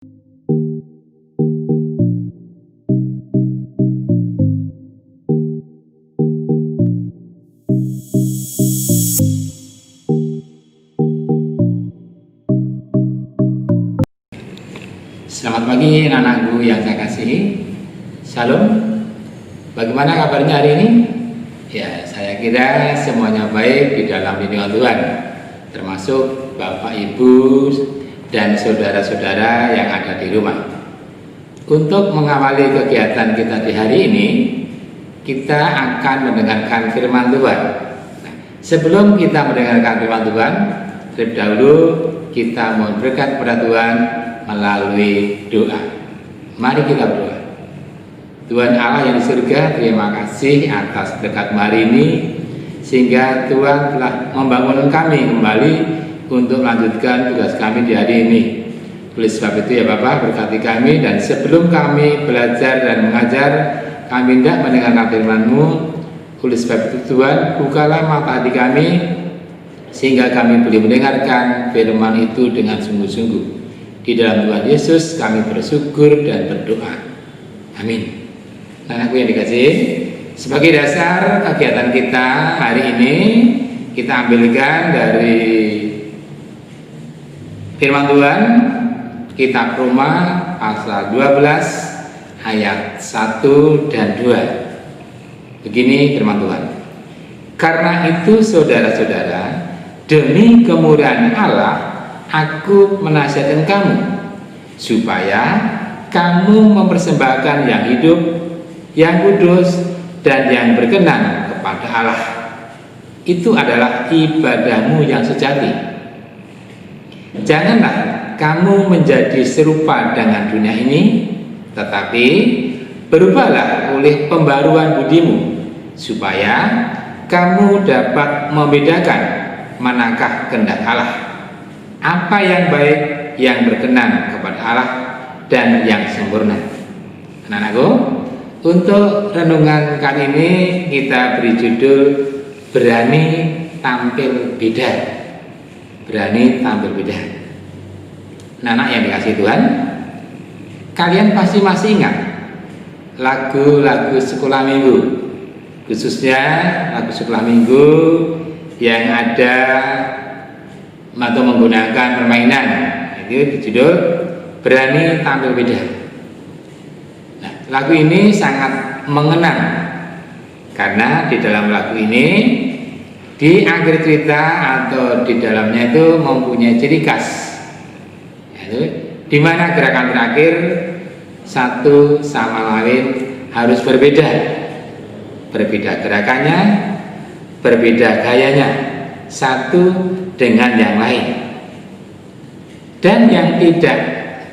Selamat pagi anak-anakku yang saya kasihi. Shalom. Bagaimana kabarnya hari ini? Ya, saya kira semuanya baik di dalam lindungan Tuhan, termasuk Bapak, Ibu, dan saudara-saudara yang ada di rumah. Untuk mengawali kegiatan kita di hari ini, kita akan mendengarkan firman Tuhan. Nah, sebelum kita mendengarkan firman Tuhan, terlebih dahulu kita mohon berkat kepada Tuhan melalui doa. Mari kita berdoa. Tuhan Allah yang di surga, terima kasih atas berkat hari ini, sehingga Tuhan telah membangun kami kembali untuk melanjutkan tugas kami di hari ini. Oleh sebab itu ya Bapak, berkati kami, dan sebelum kami belajar dan mengajar, kami hendak mendengarkan firman-Mu. Oleh sebab itu Tuhan, bukalah mata hati kami, sehingga kami boleh mendengarkan firman itu dengan sungguh-sungguh. Di dalam Tuhan Yesus kami bersyukur dan berdoa. Amin. Anakku yang dikasihi, sebagai dasar kegiatan kita hari ini, kita ambilkan dari firman Tuhan, kitab Roma pasal 12 ayat 1 dan 2. Begini firman Tuhan. Karena itu saudara-saudara, demi kemurahan Allah, aku menasihatkan kamu supaya kamu mempersembahkan yang hidup, yang kudus, dan yang berkenan kepada Allah. Itu adalah ibadahmu yang sejati. Janganlah kamu menjadi serupa dengan dunia ini, tetapi berubahlah oleh pembaruan budimu, supaya kamu dapat membedakan manakah kehendak Allah, apa yang baik, yang berkenan kepada Allah, dan yang sempurna. Anak-anakku, untuk renungan kali ini kita beri judul Berani Tampil Beda. Berani tampil beda. Anak-anak yang dikasihi Tuhan, kalian pasti masih ingat lagu-lagu sekolah minggu, khususnya lagu sekolah minggu yang ada atau menggunakan permainan. Itu judul Berani Tampil Beda. Nah, lagu ini sangat mengenang karena di dalam lagu ini, di akhir cerita atau di dalamnya itu mempunyai ciri khas, yaitu di mana gerakan terakhir satu sama lain harus berbeda gerakannya, berbeda gayanya, satu dengan yang lain. Dan yang tidak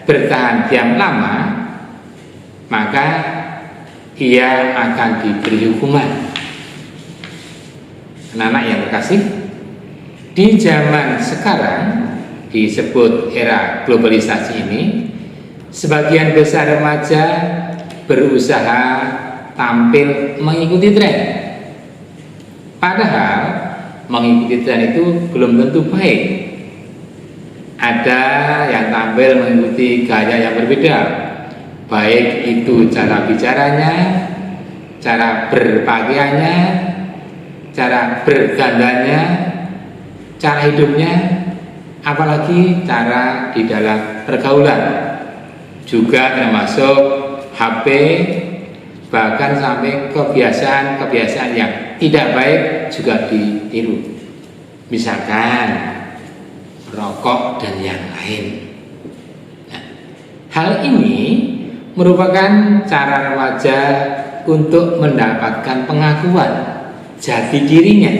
bertahan diam lama, maka ia akan diberi hukuman. Anak-anak yang terkasih, di zaman sekarang disebut era globalisasi ini, sebagian besar remaja berusaha tampil mengikuti tren. Padahal mengikuti tren itu belum tentu baik. Ada yang tampil mengikuti gaya yang berbeda, baik itu cara bicaranya, cara berpakaiannya, cara berdandannya, cara hidupnya, apalagi cara di dalam pergaulan, juga termasuk HP, bahkan sampai kebiasaan-kebiasaan yang tidak baik juga ditiru, misalkan rokok dan yang lain. Nah, hal ini merupakan cara remaja untuk mendapatkan pengakuan jati dirinya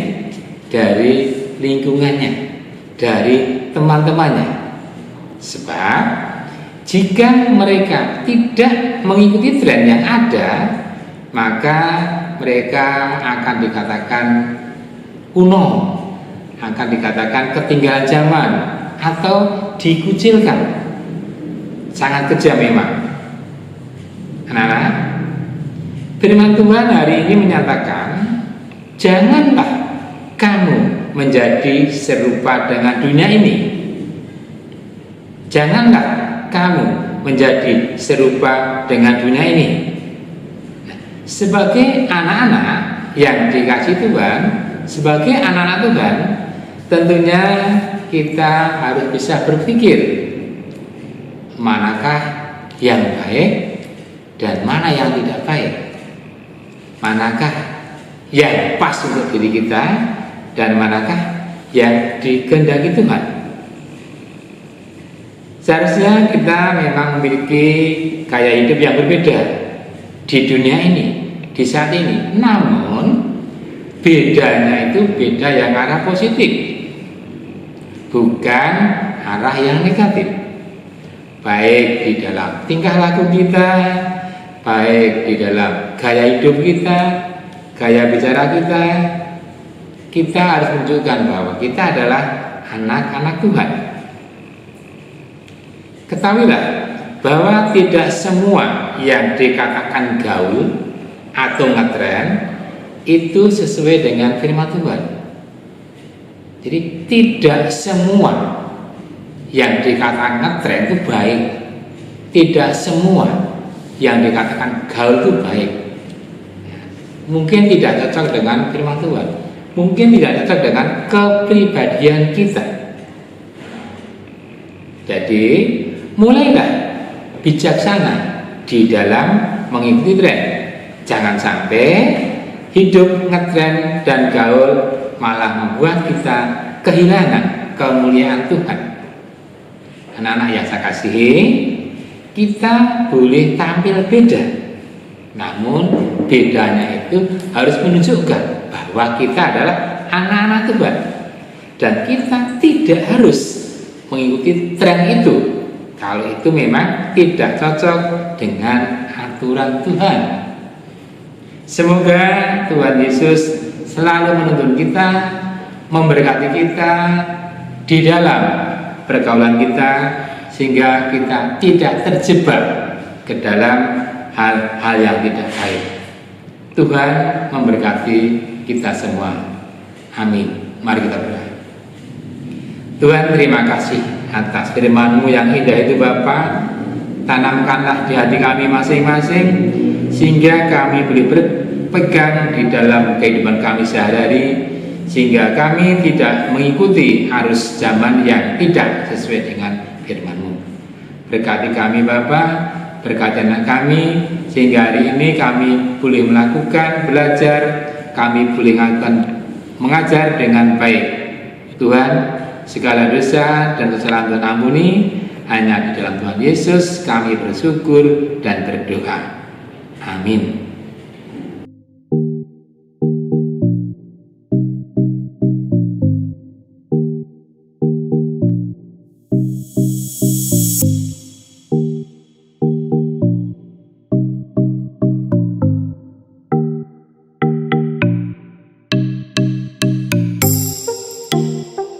dari lingkungannya, dari teman-temannya. Sebab jika mereka tidak mengikuti tren yang ada, maka mereka akan dikatakan kuno, akan dikatakan ketinggalan zaman, atau dikucilkan. Sangat kejam memang. Anak-anak, firman Tuhan hari ini menyatakan, janganlah kamu menjadi serupa dengan dunia ini. Janganlah kamu menjadi serupa dengan dunia ini. Nah, sebagai anak-anak yang dikasih Tuhan, sebagai anak-anak Tuhan, tentunya kita harus bisa berpikir manakah yang baik dan mana yang tidak baik, manakah yang pas untuk diri kita dan manakah yang dikehendaki Tuhan. Seharusnya kita memang memiliki gaya hidup yang berbeda di dunia ini, di saat ini. Namun bedanya itu beda yang arah positif, bukan arah yang negatif. Baik di dalam tingkah laku kita, baik di dalam gaya hidup kita, gaya bicara kita harus menunjukkan bahwa kita adalah anak-anak Tuhan. Ketahuilah bahwa tidak semua yang dikatakan gaul atau ngetren itu sesuai dengan firman Tuhan. Jadi tidak semua yang dikatakan ngetren itu baik, tidak semua yang dikatakan gaul itu baik. Mungkin tidak cocok dengan firman Tuhan, mungkin tidak cocok dengan kepribadian kita. Jadi mulailah bijaksana di dalam mengikuti tren. Jangan sampai hidup ngetren dan gaul malah membuat kita kehilangan kemuliaan Tuhan. Anak-anak yang saya kasihi, kita boleh tampil beda, namun bedanya itu harus menunjukkan bahwa kita adalah anak-anak Tuhan, dan kita tidak harus mengikuti tren itu kalau itu memang tidak cocok dengan aturan Tuhan. Semoga Tuhan Yesus selalu menuntun kita, memberkati kita di dalam pergaulan kita, sehingga kita tidak terjebak ke dalam hal-hal yang tidak baik. Tuhan memberkati kita semua. Amin. Mari kita berdoa. Tuhan, terima kasih atas firman-Mu yang indah itu Bapa. Tanamkanlah di hati kami masing-masing, sehingga kami boleh berpegang di dalam kehidupan kami sehari-hari, sehingga kami tidak mengikuti arus zaman yang tidak sesuai dengan firman-Mu. Berkati kami Bapa, berkati anak kami, sehingga hari ini kami boleh melakukan belajar, kami boleh mengajar dengan baik. Tuhan, segala dosa dan kesalahan Tuhan ampuni. Hanya di dalam Tuhan Yesus kami bersyukur dan berdoa. Amin.